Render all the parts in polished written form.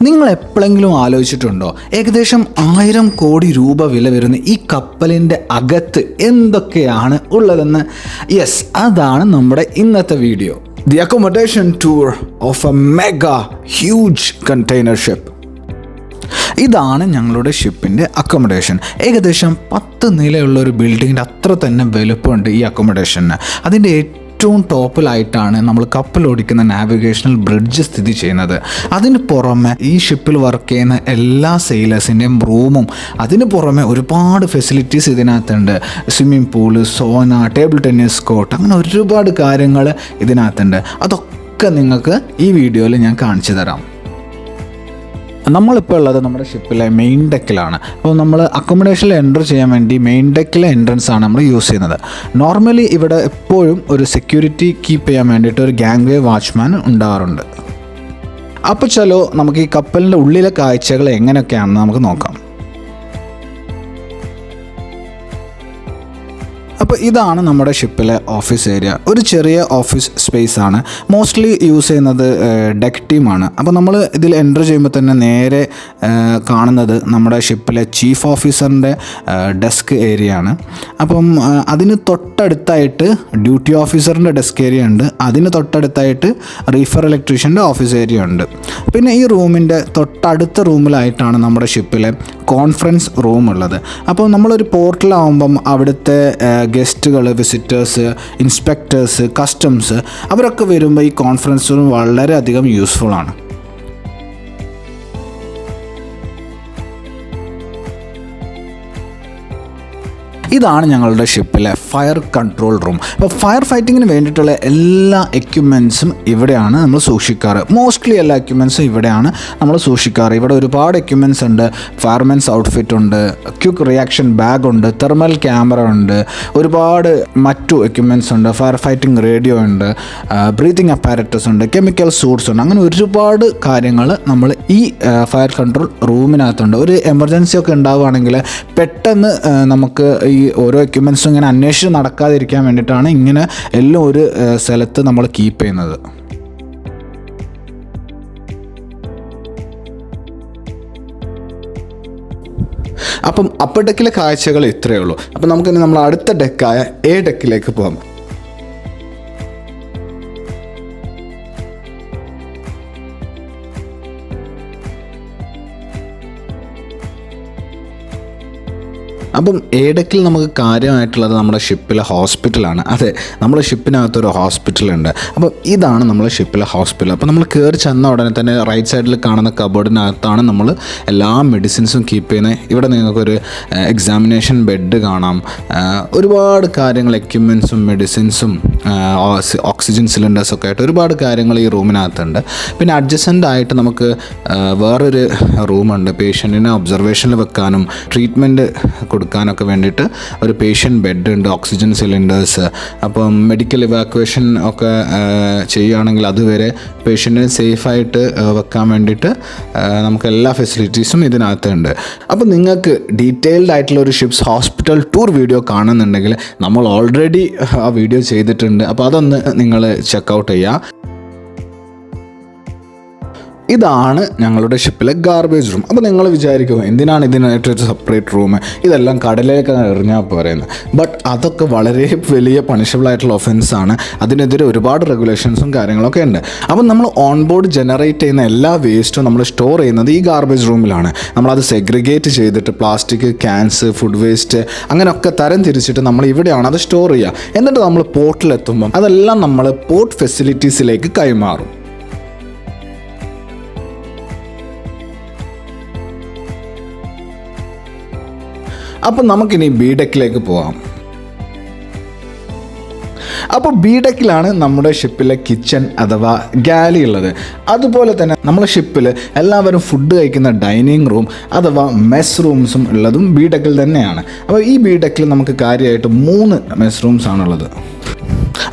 നിങ്ങൾ എപ്പോഴെങ്കിലും ആലോചിച്ചിട്ടുണ്ടോ ഏകദേശം 1000 കോടി രൂപ വില വരുന്ന ഈ കപ്പലിൻ്റെ അകത്ത് എന്തൊക്കെയാണ് ഉള്ളതെന്ന്? യെസ്, അതാണ് നമ്മുടെ ഇന്നത്തെ video. The accommodation tour of A mega huge container ship. ഇതാണ് ഞങ്ങളുടെ ഷിപ്പിൻ്റെ അക്കോമഡേഷൻ. ഏകദേശം 10 നിലയുള്ള ഒരു ബിൽഡിങ്ങിൻ്റെ അത്ര തന്നെ വലുപ്പമുണ്ട് ഈ അക്കോമഡേഷന്. അതിൻ്റെ ഏറ്റവും ടോപ്പിലായിട്ടാണ് നമ്മൾ കപ്പലോടിക്കുന്ന നാവിഗേഷണൽ ബ്രിഡ്ജ് സ്ഥിതി ചെയ്യുന്നത്. അതിന് പുറമെ ഈ ഷിപ്പിൽ വർക്ക് ചെയ്യുന്ന എല്ലാ സെയിലേഴ്സിൻ്റെയും റൂമും അതിന് പുറമെ ഒരുപാട് ഫെസിലിറ്റീസ് ഇതിനകത്തുണ്ട്. Swimming pool, Sona, table tennis court, അങ്ങനെ ഒരുപാട് കാര്യങ്ങൾ ഇതിനകത്തുണ്ട്. അതൊക്കെ നിങ്ങൾക്ക് ഈ വീഡിയോയിൽ ഞാൻ കാണിച്ചു തരാം. നമ്മളിപ്പോൾ ഉള്ളത് നമ്മുടെ ഷിപ്പിലെ മെയിൻ ഡെക്കിലാണ്. അപ്പോൾ നമ്മൾ അക്കോമഡേഷനിൽ എൻ്റർ ചെയ്യാൻ വേണ്ടി മെയിൻ ഡെക്കിലെ എൻട്രൻസ് ആണ് നമ്മൾ യൂസ് ചെയ്യുന്നത്. നോർമലി ഇവിടെ എപ്പോഴും ഒരു സെക്യൂരിറ്റി കീപ്പ് ചെയ്യാൻ വേണ്ടിയിട്ട് ഒരു ഗാംഗ്വേ വാച്ച്മാൻ ഉണ്ടാകാറുണ്ട്. അപ്പോൾ ചലോ നമുക്ക് ഈ കപ്പലിൻ്റെ ഉള്ളിലെ കാഴ്ചകൾ എങ്ങനെയൊക്കെയാണെന്ന് നമുക്ക് നോക്കാം. അപ്പോൾ ഇതാണ് നമ്മുടെ ഷിപ്പിലെ ഓഫീസ് ഏരിയ. ഒരു ചെറിയ ഓഫീസ് സ്പേസ് ആണ്. മോസ്റ്റ്ലി യൂസ് ചെയ്യുന്നത് ഡെക്ക് ടീമാണ്. അപ്പോൾ നമ്മൾ ഇതിൽ എൻ്റർ ചെയ്യുമ്പോൾ തന്നെ നേരെ കാണുന്നത് നമ്മുടെ ഷിപ്പിലെ ചീഫ് ഓഫീസറിൻ്റെ ഡെസ്ക് ഏരിയ ആണ്. അപ്പം അതിന് തൊട്ടടുത്തായിട്ട് ഡ്യൂട്ടി ഓഫീസറിൻ്റെ ഡെസ്ക് ഏരിയ ഉണ്ട്. അതിന് തൊട്ടടുത്തായിട്ട് റീഫർ ഇലക്ട്രീഷ്യൻ്റെ ഓഫീസ് ഏരിയ ഉണ്ട്. പിന്നെ ഈ റൂമിൻ്റെ തൊട്ടടുത്ത റൂമിലായിട്ടാണ് നമ്മുടെ ഷിപ്പിലെ കോൺഫറൻസ് റൂം ഉള്ളത്. അപ്പോൾ നമ്മളൊരു പോർട്ടലാവുമ്പം അവിടുത്തെ ഗസ്റ്റുകൾ, വിസിറ്റേഴ്സ്, ഇൻസ്പെക്ടേഴ്സ്, കസ്റ്റംസ് അവരൊക്കെ വരുമ്പോൾ ഈ കോൺഫറൻസ് റൂം വളരെയധികം യൂസ്ഫുള്ളാണ്. ഇതാണ് ഞങ്ങളുടെ ഷിപ്പിലെ ഫയർ കൺട്രോൾ റൂം. അപ്പോൾ ഫയർ ഫൈറ്റിങ്ങിന് വേണ്ടിയിട്ടുള്ള എല്ലാ എക്യുപ്മെൻറ്റ്സും ഇവിടെയാണ് നമ്മൾ സൂക്ഷിക്കാറ്. മോസ്റ്റ്ലി എല്ലാ എക്യുപ്മെൻറ്റ്സും ഇവിടെയാണ് നമ്മൾ സൂക്ഷിക്കാറ്. ഇവിടെ ഒരുപാട് എക്യുപ്മെൻറ്റ്സ് ഉണ്ട്. ഫയർമെൻസ് ഔട്ട്ഫിറ്റ് ഉണ്ട്, ക്വിക്ക് റിയാക്ഷൻ ബാഗ് ഉണ്ട്, തെർമൽ ക്യാമറ ഉണ്ട്, ഒരുപാട് മറ്റു എക്യുപ്മെൻറ്റ്സ് ഉണ്ട്. ഫയർ ഫൈറ്റിംഗ് റേഡിയോ ഉണ്ട്, ബ്രീതിങ് അപ്പാരറ്റസ് ഉണ്ട്, കെമിക്കൽ സൂട്ട്സ് ഉണ്ട്. അങ്ങനെ ഒരുപാട് കാര്യങ്ങൾ നമ്മൾ ഈ ഫയർ കൺട്രോൾ റൂമിനകത്തുണ്ട്. ഒരു എമർജൻസി ഒക്കെ ഉണ്ടാവുകയാണെങ്കിൽ പെട്ടെന്ന് നമുക്ക് ഈ ഓരോ എക്യുപ്മെൻറ്റ്സും ഇങ്ങനെ അന്വേഷിച്ച് നടക്കാതിരിക്കാൻ വേണ്ടിയിട്ടാണ് ഇങ്ങനെ എല്ലാം ഒരു സ്ഥലത്ത് നമ്മൾ കീപ്പ് ചെയ്യുന്നത്. അപ്പം അപ്പർ ഡെക്കിലെ കാഴ്ചകൾ ഇത്രയേ ഉള്ളൂ. അപ്പം നമുക്കിനി നമ്മൾ അടുത്ത ഡെക്കായ എ ഡെക്കിലേക്ക് പോകാം. അപ്പം എ ഡെക്കിൽ നമുക്ക് കാര്യമായിട്ടുള്ളത് നമ്മുടെ ഷിപ്പിലെ ഹോസ്പിറ്റലാണ്. അതെ, നമ്മുടെ ഷിപ്പിനകത്തൊരു ഹോസ്പിറ്റലുണ്ട്. അപ്പം ഇതാണ് നമ്മുടെ ഷിപ്പിലെ ഹോസ്പിറ്റൽ. അപ്പോൾ നമ്മൾ കയറി ചെന്ന ഉടനെ തന്നെ റൈറ്റ് സൈഡിൽ കാണുന്ന കബോർഡിനകത്താണ് നമ്മൾ എല്ലാ മെഡിസിൻസും കീപ്പ് ചെയ്യുന്നത്. ഇവിടെ നിങ്ങൾക്കൊരു എക്സാമിനേഷൻ ബെഡ് കാണാം. ഒരുപാട് കാര്യങ്ങൾ, എക്യുപ്മെൻറ്റ്സും മെഡിസിൻസും ഓക്സിജൻ സിലിണ്ടേഴ്സൊക്കെ ആയിട്ട് ഒരുപാട് കാര്യങ്ങൾ ഈ റൂമിനകത്തുണ്ട്. പിന്നെ അഡ്ജസൻ്റ് ആയിട്ട് നമുക്ക് വേറൊരു റൂമുണ്ട്. പേഷ്യൻറ്റിനെ ഒബ്സർവേഷനിൽ വെക്കാനും ട്രീറ്റ്മെൻറ്റ് കൊടുക്കാനൊക്കെ വേണ്ടിയിട്ട് ഒരു പേഷ്യൻ്റ് ബെഡ് ഉണ്ട്, ഓക്സിജൻ സിലിണ്ടേഴ്സ്. അപ്പം മെഡിക്കൽ ഇവാക്വേഷൻ ഒക്കെ ചെയ്യുകയാണെങ്കിൽ അതുവരെ പേഷ്യൻറ്റിനെ സേഫായിട്ട് വെക്കാൻ വേണ്ടിയിട്ട് നമുക്ക് എല്ലാ ഫെസിലിറ്റീസും ഇതിനകത്തുണ്ട്. അപ്പോൾ നിങ്ങൾക്ക് ഡീറ്റെയിൽഡ് ആയിട്ടുള്ള ഒരു ഷിപ്സ് ഹോസ്പിറ്റൽ ടൂർ വീഡിയോ കാണുന്നുണ്ടെങ്കിൽ നമ്മൾ ഓൾറെഡി ആ വീഡിയോ ചെയ്തിട്ടുണ്ട്. അപ്പോൾ അതൊന്ന് നിങ്ങൾ ചെക്കൗട്ട് ചെയ്യുക. ഇതാണ് ഞങ്ങളുടെ ഷിപ്പിലെ ഗാർബേജ് റൂം. അപ്പോൾ നിങ്ങൾ വിചാരിക്കും എന്തിനാണ് ഇതിനായിട്ടൊരു സെപ്പറേറ്റ് റൂം, ഇതെല്ലാം കടലിലേക്ക് എറിഞ്ഞാൽ പറയുന്നത്. ബട്ട് അതൊക്കെ വളരെ വലിയ പണിഷബിൾ ആയിട്ടുള്ള ഒഫൻസാണ്. അതിനെതിരെ ഒരുപാട് റെഗുലേഷൻസും കാര്യങ്ങളൊക്കെ ഉണ്ട്. അപ്പം നമ്മൾ ഓൺ ബോർഡ് ജനറേറ്റ് ചെയ്യുന്ന എല്ലാ വേസ്റ്റും നമ്മൾ സ്റ്റോർ ചെയ്യുന്നത് ഈ ഗാർബേജ് റൂമിലാണ്. നമ്മളത് സെഗ്രിഗേറ്റ് ചെയ്തിട്ട് പ്ലാസ്റ്റിക്, ക്യാൻസ്, ഫുഡ് വേസ്റ്റ് അങ്ങനെയൊക്കെ തരം തിരിച്ചിട്ട് നമ്മൾ ഇവിടെയാണ് അത് സ്റ്റോർ ചെയ്യുക. എന്നിട്ട് നമ്മൾ പോർട്ടിലെത്തുമ്പം അതെല്ലാം നമ്മൾ പോർട്ട് ഫെസിലിറ്റീസിലേക്ക് കൈമാറും. അപ്പം നമുക്കിനി ബി ഡെക്കിലേക്ക് പോകാം. അപ്പോൾ ബി ഡെക്കിലാണ് നമ്മുടെ ഷിപ്പിലെ കിച്ചൺ അഥവാ ഗാലി ഉള്ളത്. അതുപോലെ തന്നെ നമ്മുടെ ഷിപ്പിൽ എല്ലാവരും ഫുഡ് കഴിക്കുന്ന ഡൈനിങ് റൂം അഥവാ മെസ് റൂംസും ഉള്ളതും ബി ഡെക്കിൽ തന്നെയാണ്. അപ്പോൾ ഈ ബി ഡെക്കിൽ നമുക്ക് കാര്യമായിട്ട് 3 മെസ് റൂംസ് ആണുള്ളത്.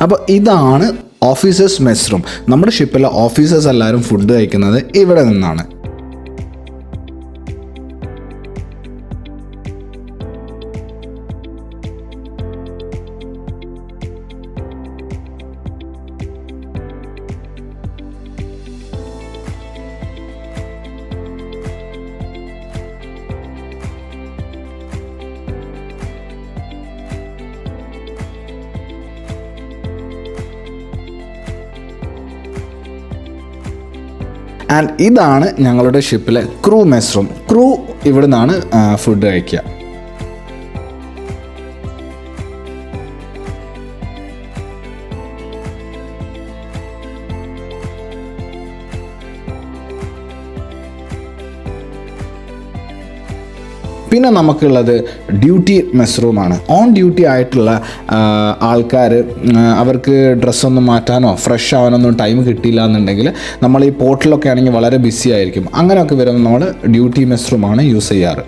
അപ്പോൾ ഇതാണ് ഓഫീസേഴ്സ് മെസ് റൂം. നമ്മുടെ ഷിപ്പിലെ ഓഫീസേഴ്സ് എല്ലാവരും ഫുഡ് കഴിക്കുന്നത് ഇവിടെ നിന്നാണ്. ആൻഡ് ഇതാണ് ഞങ്ങളുടെ ഷിപ്പിലെ ക്രൂ മെസ് റൂം. ക്രൂ ഇവിടെ നിന്നാണ് ഫുഡ് കഴിക്കുക. പിന്നെ നമുക്കുള്ളത് ഡ്യൂട്ടി മെസ് റൂമാണ്. ഓൺ ഡ്യൂട്ടി ആയിട്ടുള്ള ആൾക്കാർ അവർക്ക് ഡ്രസ്സൊന്നും മാറ്റാനോ ഫ്രഷ് ആവാനൊന്നും ടൈം കിട്ടിയില്ല എന്നുണ്ടെങ്കിൽ നമ്മൾ ഈ പോർട്ടലൊക്കെ ആണെങ്കിൽ വളരെ ബിസി ആയിരിക്കും. അങ്ങനെയൊക്കെ വരുമ്പോൾ നമ്മൾ ഡ്യൂട്ടി മെസ് റൂമാണ് യൂസ് ചെയ്യാറ്.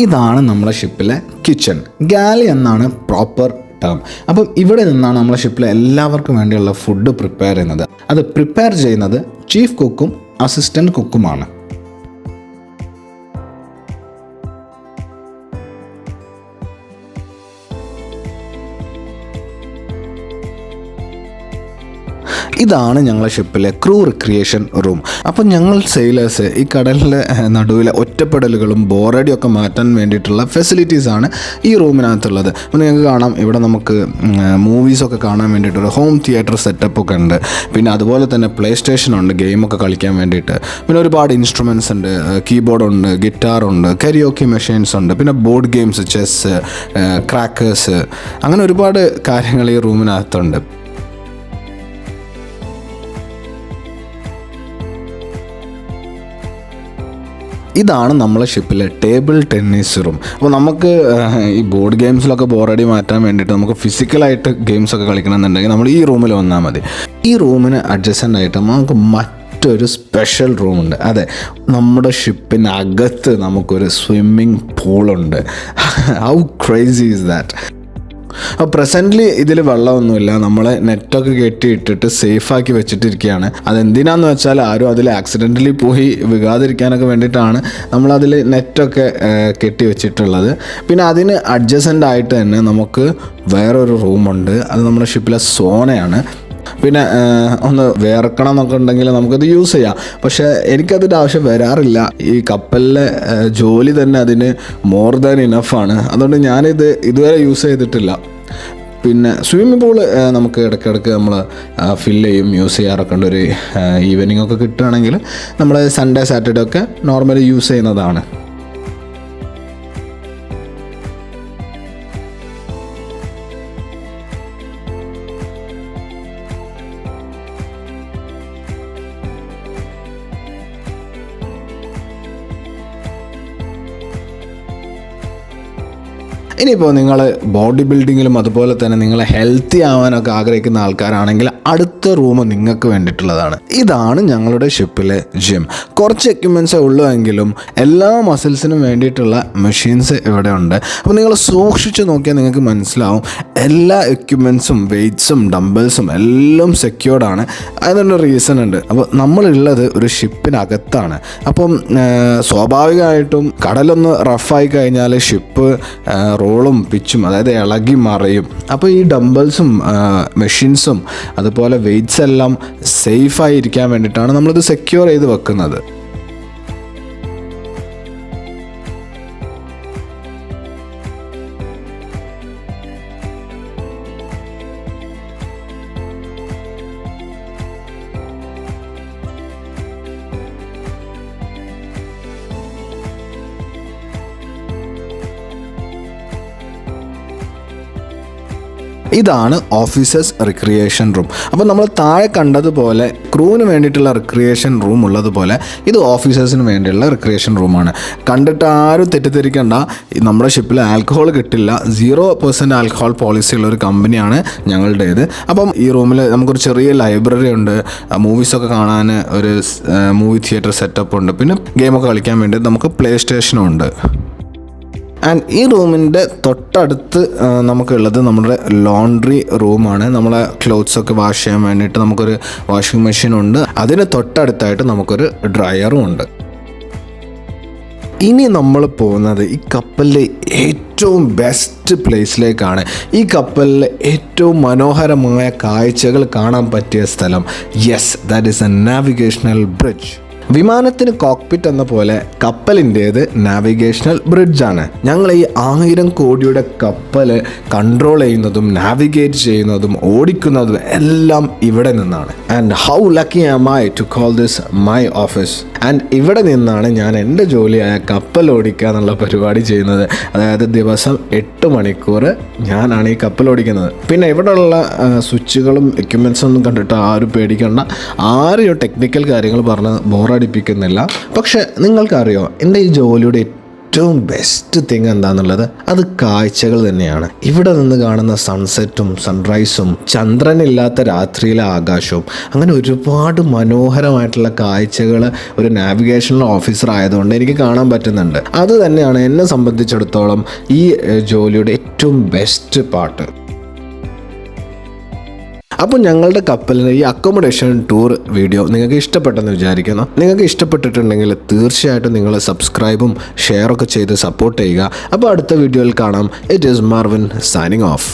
ഇതാണ് നമ്മുടെ ഷിപ്പിലെ കിച്ചൺ. ഗാലി എന്നാണ് പ്രോപ്പർ ടേം. അപ്പം ഇവിടെ നിന്നാണ് നമ്മുടെ ഷിപ്പിലെ എല്ലാവർക്കും വേണ്ടിയുള്ള ഫുഡ് പ്രിപ്പയർ ചെയ്യുന്നത്. അത് പ്രിപ്പയർ ചെയ്യുന്നത് ചീഫ് കുക്കും അസിസ്റ്റൻറ്റ് കുക്കുമാണ്. ഇതാണ് ഞങ്ങളുടെ ഷിപ്പിലെ ക്രൂ റിക്രിയേഷൻ റൂം. അപ്പം ഞങ്ങൾ സെയിലേഴ്സ് ഈ കടലിലെ നടുവിലെ ഒറ്റപ്പെടലുകളും ബോറടിയൊക്കെ മാറ്റാൻ വേണ്ടിയിട്ടുള്ള ഫെസിലിറ്റീസാണ് ഈ റൂമിനകത്തുള്ളത്. അപ്പോൾ നിങ്ങൾക്ക് കാണാം, ഇവിടെ നമുക്ക് മൂവീസൊക്കെ കാണാൻ വേണ്ടിയിട്ടൊരു ഹോം തിയേറ്റർ സെറ്റപ്പൊക്കെ ഉണ്ട്. പിന്നെ അതുപോലെ തന്നെ പ്ലേ സ്റ്റേഷനുണ്ട് ഗെയിമൊക്കെ കളിക്കാൻ വേണ്ടിയിട്ട്. പിന്നെ ഒരുപാട് ഇൻസ്ട്രുമെൻറ്റ്സ് ഉണ്ട്, കീബോർഡുണ്ട്, ഗിറ്റാറുണ്ട്, കരിയോക്കി മെഷീൻസ് ഉണ്ട്, പിന്നെ ബോർഡ് ഗെയിംസ്, ചെസ്സ്, ക്രാക്കേഴ്സ്, അങ്ങനെ ഒരുപാട് കാര്യങ്ങൾ ഈ റൂമിനകത്തുണ്ട്. ഇതാണ് നമ്മളെ ഷിപ്പിലെ ടേബിൾ ടെന്നീസ് റൂം. അപ്പോൾ നമുക്ക് ഈ ബോർഡ് ഗെയിംസിലൊക്കെ ബോറടി മാറ്റാൻ വേണ്ടിയിട്ട് നമുക്ക് ഫിസിക്കലായിട്ട് ഗെയിംസൊക്കെ കളിക്കണമെന്നുണ്ടെങ്കിൽ നമ്മൾ ഈ റൂമിൽ വന്നാൽ മതി. ഈ റൂമിന് അഡ്ജസ്റ്റൻ്റ് ആയിട്ട് നമുക്ക് മറ്റൊരു സ്പെഷ്യൽ റൂമുണ്ട്. അതെ, നമ്മുടെ ഷിപ്പിനകത്ത് നമുക്കൊരു സ്വിമ്മിങ് പൂളുണ്ട്. How crazy is that. അപ്പോൾ പ്രസൻ്റ്ലി ഇതിൽ വെള്ളമൊന്നുമില്ല. നമ്മൾ നെറ്റൊക്കെ കെട്ടിയിട്ടിട്ട് സേഫാക്കി വെച്ചിട്ടിരിക്കുകയാണ്. അതെന്തിനാന്ന് വെച്ചാൽ ആരും അതിൽ ആക്സിഡൻ്റലി പോയി വികാതിരിക്കാനൊക്കെ വേണ്ടിയിട്ടാണ് നമ്മളതിൽ നെറ്റൊക്കെ കെട്ടി വെച്ചിട്ടുള്ളത്. പിന്നെ അതിന് അഡ്ജസൻ്റ് ആയിട്ട് തന്നെ നമുക്ക് വേറൊരു റൂമുണ്ട്. അത് നമ്മുടെ ഷിപ്പിലെ സോനയാണ്. പിന്നെ ഒന്ന് വേർക്കണം എന്നൊക്കെ ഉണ്ടെങ്കിൽ നമുക്കത് യൂസ് ചെയ്യാം. പക്ഷേ എനിക്കതിൻ്റെ ആവശ്യം വരാറില്ല. ഈ കപ്പലിലെ ജോലി തന്നെ അതിന് മോർ ദാൻ ഇനഫാണ്. അതുകൊണ്ട് ഞാനിത് ഇതുവരെ യൂസ് ചെയ്തിട്ടില്ല. പിന്നെ സ്വിമ്മിംഗ് പൂള് നമുക്ക് ഇടയ്ക്കിടയ്ക്ക് നമ്മൾ ഫില്ല് ചെയ്യും, യൂസ് ചെയ്യാറൊക്കെ ഉണ്ട്. ഒരു ഈവനിങ് ഒക്കെ കിട്ടുകയാണെങ്കിൽ നമ്മൾ സൺഡേ സാറ്റർഡേ ഒക്കെ നോർമലി യൂസ് ചെയ്യുന്നതാണ്. ഇനിയിപ്പോൾ നിങ്ങൾ ബോഡി ബിൽഡിങ്ങിലും അതുപോലെ തന്നെ നിങ്ങൾ ഹെൽത്തി ആവാനൊക്കെ ആഗ്രഹിക്കുന്ന ആൾക്കാരാണെങ്കിൽ അടുത്ത റൂം നിങ്ങൾക്ക് വേണ്ടിയിട്ടുള്ളതാണ്. ഇതാണ് ഞങ്ങളുടെ ഷിപ്പിലെ ജിം. കുറച്ച് എക്യുപ്മെൻറ്റ്സേ ഉള്ളൂ എങ്കിലും എല്ലാ മസിൽസിനും വേണ്ടിയിട്ടുള്ള മെഷീൻസ് ഇവിടെ ഉണ്ട്. അപ്പോൾ നിങ്ങൾ സൂക്ഷിച്ച് നോക്കിയാൽ നിങ്ങൾക്ക് മനസ്സിലാവും എല്ലാ എക്യുപ്മെൻറ്റ്സും വെയ്റ്റ്സും ഡംബൽസും എല്ലാം സെക്യൂർഡാണ്. അതിനൊരു റീസൺ ഉണ്ട്. അപ്പോൾ നമ്മളുള്ളത് ഒരു ഷിപ്പിനകത്താണ്. അപ്പം സ്വാഭാവികമായിട്ടും കടലൊന്ന് റഫായി കഴിഞ്ഞാൽ ഷിപ്പ് റോളും പിച്ചും അതായത് ഇളകി മറയും. അപ്പോൾ ഈ ഡംബൽസും മെഷീൻസും അതുപോലെ വെയ്റ്റ്സ് എല്ലാം സേഫായി ഇരിക്കാൻ വേണ്ടിയിട്ടാണ് നമ്മളിത് സെക്യൂർ ചെയ്ത് വെക്കുന്നത്. ഇതാണ് ഓഫീസേഴ്സ് റിക്രിയേഷൻ റൂം. അപ്പോൾ നമ്മൾ താഴെ കണ്ടതുപോലെ ക്രൂവിന് വേണ്ടിയിട്ടുള്ള റിക്രിയേഷൻ റൂം ഉള്ളതുപോലെ ഇത് ഓഫീസേഴ്സിന് വേണ്ടിയുള്ള റിക്രിയേഷൻ റൂമാണ്. കണ്ടിട്ട് ആരും തെറ്റിദ്ധരിക്കേണ്ട, നമ്മുടെ ഷിപ്പിൽ ആൽക്കഹോൾ കിട്ടില്ല. 0% ആൽക്കഹോൾ പോളിസി ഉള്ള ഒരു കമ്പനിയാണ് ഞങ്ങളുടേത്. അപ്പം ഈ റൂമിൽ നമുക്കൊരു ചെറിയ ലൈബ്രറി ഉണ്ട്, മൂവീസൊക്കെ കാണാൻ ഒരു മൂവി തിയേറ്റർ സെറ്റപ്പ് ഉണ്ട്, പിന്നെ ഗെയിമൊക്കെ കളിക്കാൻ വേണ്ടി നമുക്ക് പ്ലേ സ്റ്റേഷനും ഉണ്ട്. ആൻഡ് ഈ റൂമിൻ്റെ തൊട്ടടുത്ത് നമുക്കുള്ളത് നമ്മുടെ ലോണ്ട്രി റൂമാണ്. നമ്മളെ ക്ലോത്ത്സൊക്കെ വാഷ് ചെയ്യാൻ വേണ്ടിയിട്ട് നമുക്കൊരു വാഷിംഗ് മെഷീൻ ഉണ്ട്. അതിന് തൊട്ടടുത്തായിട്ട് നമുക്കൊരു ഡ്രയറും ഉണ്ട്. ഇനി നമ്മൾ പോകുന്നത് ഈ കപ്പലിലെ ഏറ്റവും ബെസ്റ്റ് പ്ലേസിലേക്കാണ്. ഈ കപ്പലിലെ ഏറ്റവും മനോഹരമായ കാഴ്ചകൾ കാണാൻ പറ്റിയ സ്ഥലം. Yes, that is A navigational bridge. വിമാനത്തിന് കോക്പിറ്റ് എന്ന പോലെ കപ്പലിൻ്റേത് നാവിഗേഷണൽ ബ്രിഡ്ജാണ്. ഞങ്ങൾ ഈ 1000 കോടിയുടെ കപ്പൽ കൺട്രോൾ ചെയ്യുന്നതും നാവിഗേറ്റ് ചെയ്യുന്നതും ഓടിക്കുന്നതും എല്ലാം ഇവിടെ നിന്നാണ്. And how lucky am I to call this my office. And ഇവിടെ നിന്നാണ് ഞാൻ എൻ്റെ ജോലിയായ കപ്പൽ ഓടിക്കുക എന്നുള്ള പരിപാടി ചെയ്യുന്നത്. അതായത് ദിവസം 8 മണിക്കൂർ ഞാനാണ് ഈ കപ്പൽ ഓടിക്കുന്നത്. പിന്നെ ഇവിടെയുള്ള സ്വിച്ചുകളും എക്യുപ്മെൻറ്റ്സും ഒന്നും കണ്ടിട്ട് ആരും പേടിക്കേണ്ട. ആരെയോ ടെക്നിക്കൽ കാര്യങ്ങൾ പറഞ്ഞ് ബോറടിപ്പിക്കുന്നില്ല. പക്ഷെ നിങ്ങൾക്കറിയോ എൻ്റെ ഈ ജോലിയുടെ ഏറ്റവും ബെസ്റ്റ് തിങ് എന്താണെന്നുള്ളത്? അത് കാഴ്ചകൾ തന്നെയാണ്. ഇവിടെ നിന്ന് കാണുന്ന സൺസെറ്റും സൺറൈസും ചന്ദ്രനില്ലാത്ത രാത്രിയിലെ ആകാശവും അങ്ങനെ ഒരുപാട് മനോഹരമായിട്ടുള്ള കാഴ്ചകൾ ഒരു നാവിഗേഷണൽ ഓഫീസർ ആയതുകൊണ്ട് എനിക്ക് കാണാൻ പറ്റുന്നുണ്ട്. അത് തന്നെയാണ് എന്നെ സംബന്ധിച്ചിടത്തോളം ഈ ജോലിയുടെ ഏറ്റവും ബെസ്റ്റ് പാർട്ട്. അപ്പോൾ ഞങ്ങളുടെ കപ്പലിന് ഈ അക്കോമഡേഷൻ ടൂർ വീഡിയോ നിങ്ങൾക്ക് ഇഷ്ടപ്പെട്ടെന്ന് വിചാരിക്കുന്നു. നിങ്ങൾക്ക് ഇഷ്ടപ്പെട്ടിട്ടുണ്ടെങ്കിൽ തീർച്ചയായിട്ടും നിങ്ങൾ സബ്സ്ക്രൈബും ഷെയറൊക്കെ ചെയ്ത് സപ്പോർട്ട് ചെയ്യുക. അപ്പോൾ അടുത്ത വീഡിയോയിൽ കാണാം. It is Marvin signing off.